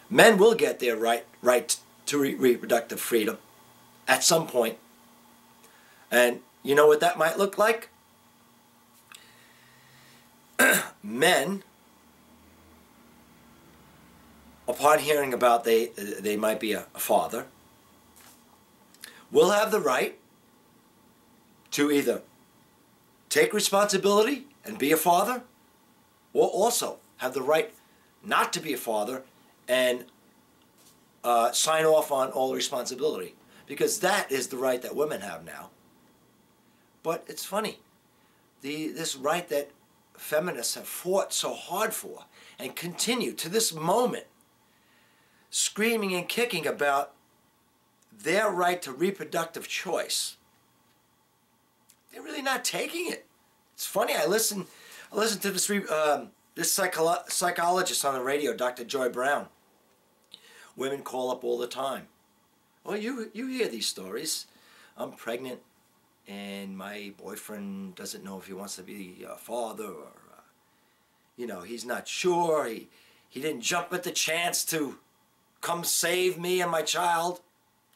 Men will get their right to reproductive freedom at some point. And you know what that might look like? Men, upon hearing about they might be a father, will have the right to either take responsibility and be a father, or also have the right not to be a father and sign off on all the responsibility. Because that is the right that women have now. But it's funny, this right that feminists have fought so hard for and continue to this moment screaming and kicking about their right to reproductive choice. They're really not taking it. It's funny, I listened to this psychologist on the radio, Dr. Joy Brown. Women call up all the time. Well, you hear these stories. I'm pregnant and my boyfriend doesn't know if he wants to be a father, or he's not sure. He didn't jump at the chance to come save me and my child.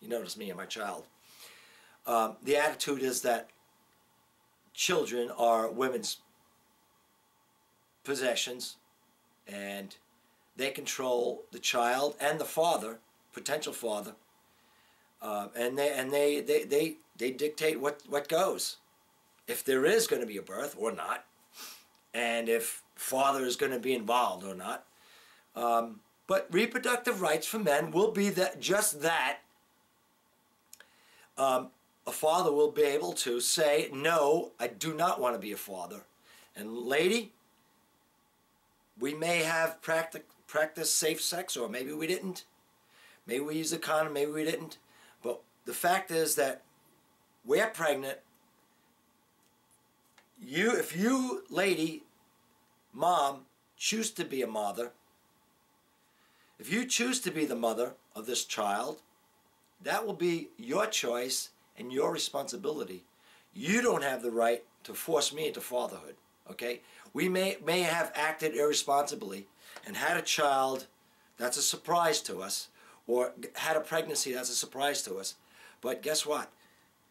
You notice me and my child. The attitude is that children are women's possessions, and they control the child and the father, potential father, and they dictate what goes, if there is going to be a birth or not, and if father is going to be involved or not. But reproductive rights for men will be just that. A father will be able to say, no, I do not want to be a father. And lady, we may have practiced safe sex, or maybe we didn't. Maybe we used a condom, maybe we didn't. But the fact is that we're pregnant. If you, lady, mom, choose to be a mother, if you choose to be the mother of this child, that will be your choice and your responsibility. You don't have the right to force me into fatherhood, okay? We may have acted irresponsibly and had a child that's a surprise to us, or had a pregnancy that's a surprise to us. But guess what?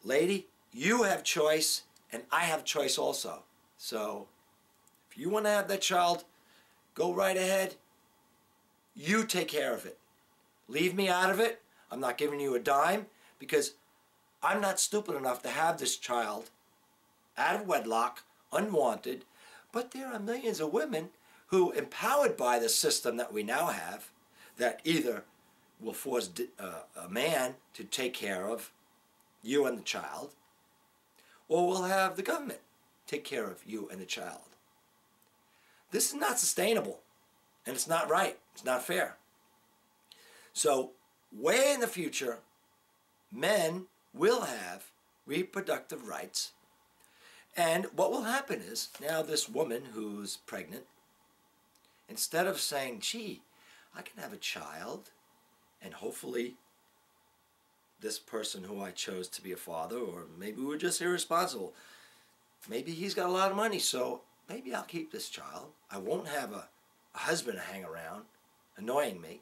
Lady, you have choice and I have choice also. So if you want to have that child, go right ahead. You take care of it. Leave me out of it. I'm not giving you a dime, because I'm not stupid enough to have this child out of wedlock, unwanted. But there are millions of women who, empowered by the system that we now have, that either will force a man to take care of you and the child, or will have the government take care of you and the child. This is not sustainable, and it's not right. It's not fair. So, way in the future, men will have reproductive rights. And what will happen is, now this woman who's pregnant, instead of saying, gee, I can have a child, and hopefully this person who I chose to be a father, or maybe we're just irresponsible, maybe he's got a lot of money, so maybe I'll keep this child. I won't have a husband to hang around annoying me.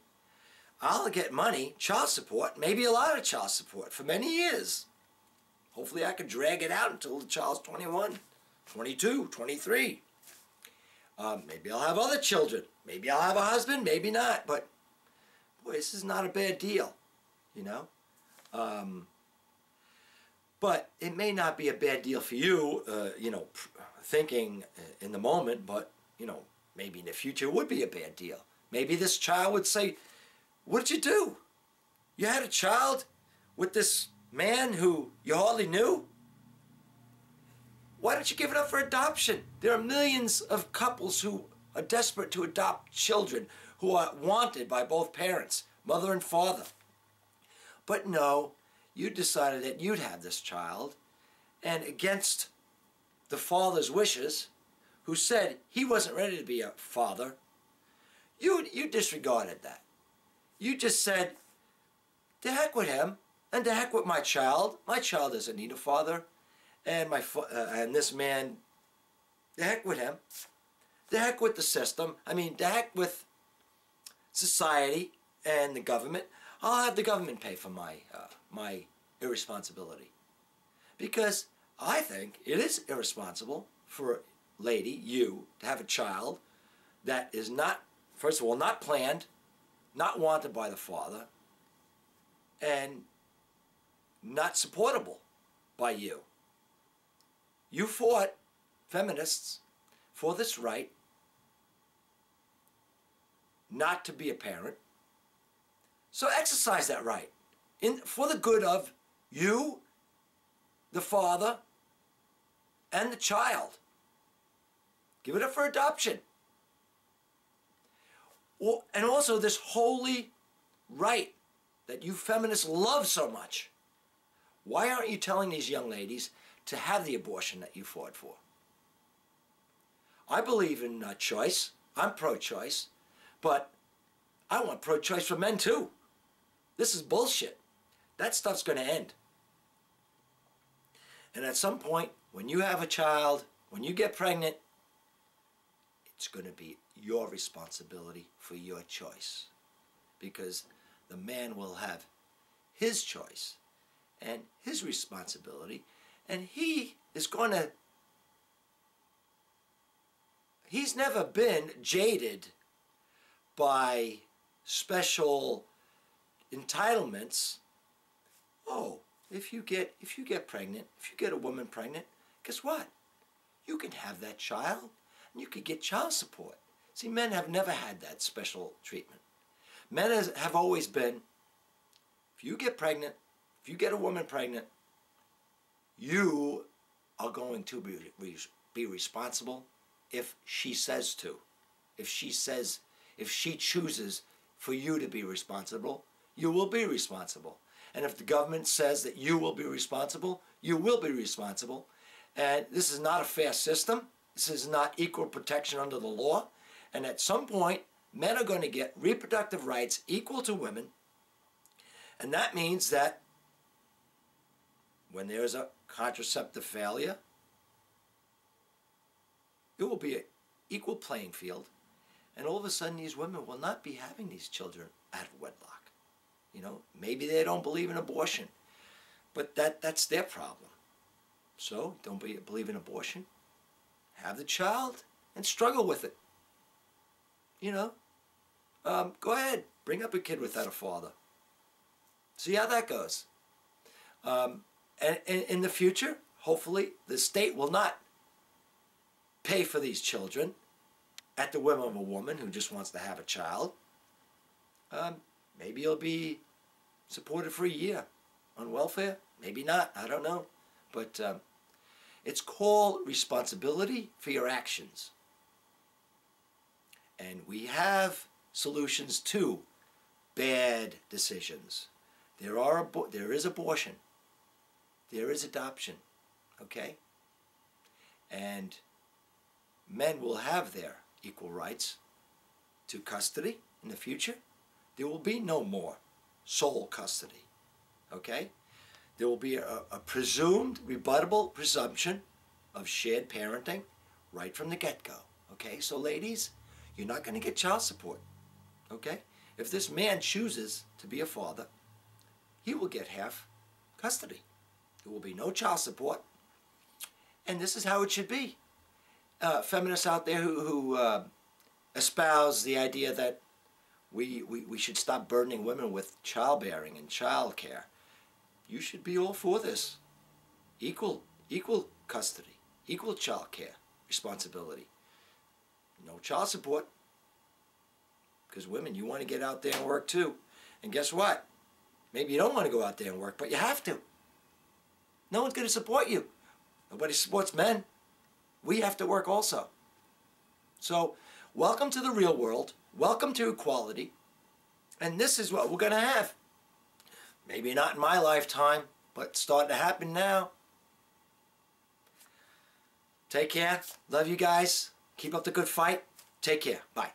I'll get money, child support, maybe a lot of child support for many years. Hopefully I can drag it out until the child's 21, 22, 23. Maybe I'll have other children. Maybe I'll have a husband, maybe not. But, boy, this is not a bad deal, you know. But it may not be a bad deal for you, thinking in the moment, but, maybe in the future it would be a bad deal. Maybe this child would say, what did you do? You had a child with this man who you hardly knew? Why don't you give it up for adoption? There are millions of couples who are desperate to adopt children who are wanted by both parents, mother and father. But no, you decided that you'd have this child, and against the father's wishes, who said he wasn't ready to be a father, you disregarded that. You just said, to heck with him, and to heck with my child. My child doesn't need a father, and this man, to heck with him. To heck with the system. I mean, to heck with society. and the government, I'll have the government pay for my irresponsibility. Because I think it is irresponsible for a lady, you, to have a child that is not, first of all, not planned, not wanted by the father, and not supportable by you. You fought, feminists, for this right not to be a parent. So exercise that right for the good of you, the father, and the child. Give it up for adoption. And also this holy right that you feminists love so much. Why aren't you telling these young ladies to have the abortion that you fought for? I believe in choice. I'm pro-choice. But I want pro-choice for men too. This is bullshit. That stuff's going to end. And at some point, when you have a child, when you get pregnant, it's going to be your responsibility for your choice. Because the man will have his choice and his responsibility, and he is going to... He's never been jaded by special entitlements. Oh, if you get pregnant, if you get a woman pregnant, guess what? You can have that child, and you can get child support. See, men have never had that special treatment. Men have always been, if you get pregnant, if you get a woman pregnant, you are going to be responsible if she says to. If she chooses for you to be responsible, you will be responsible. And if the government says that you will be responsible, you will be responsible. And this is not a fair system. This is not equal protection under the law. And at some point, men are going to get reproductive rights equal to women. And that means that when there's a contraceptive failure, it will be an equal playing field. And all of a sudden, these women will not be having these children out of wedlock. You know, maybe they don't believe in abortion, but that's their problem. So, don't believe in abortion. Have the child and struggle with it. You know, go ahead, bring up a kid without a father. See how that goes. And in the future, hopefully, the state will not pay for these children at the whim of a woman who just wants to have a child. Maybe you'll be supported for a year on welfare. Maybe not. I don't know. But it's called responsibility for your actions. And we have solutions to bad decisions. There is abortion. There is adoption. Okay? And men will have their equal rights to custody in the future. There will be no more sole custody. Okay? There will be a presumed, rebuttable presumption of shared parenting right from the get-go. Okay? So ladies, you're not going to get child support. Okay? If this man chooses to be a father, he will get half custody. There will be no child support. And this is how it should be. Feminists out there who espouse the idea that we should stop burdening women with childbearing and child care. You should be all for this. Equal custody, equal child care responsibility. No child support. Because women, you want to get out there and work too. And guess what? Maybe you don't want to go out there and work, but you have to. No one's going to support you. Nobody supports men. We have to work also. So, welcome to the real world. Welcome to equality. And this is what we're going to have. Maybe not in my lifetime, but it's starting to happen now. Take care. Love you guys. Keep up the good fight. Take care. Bye.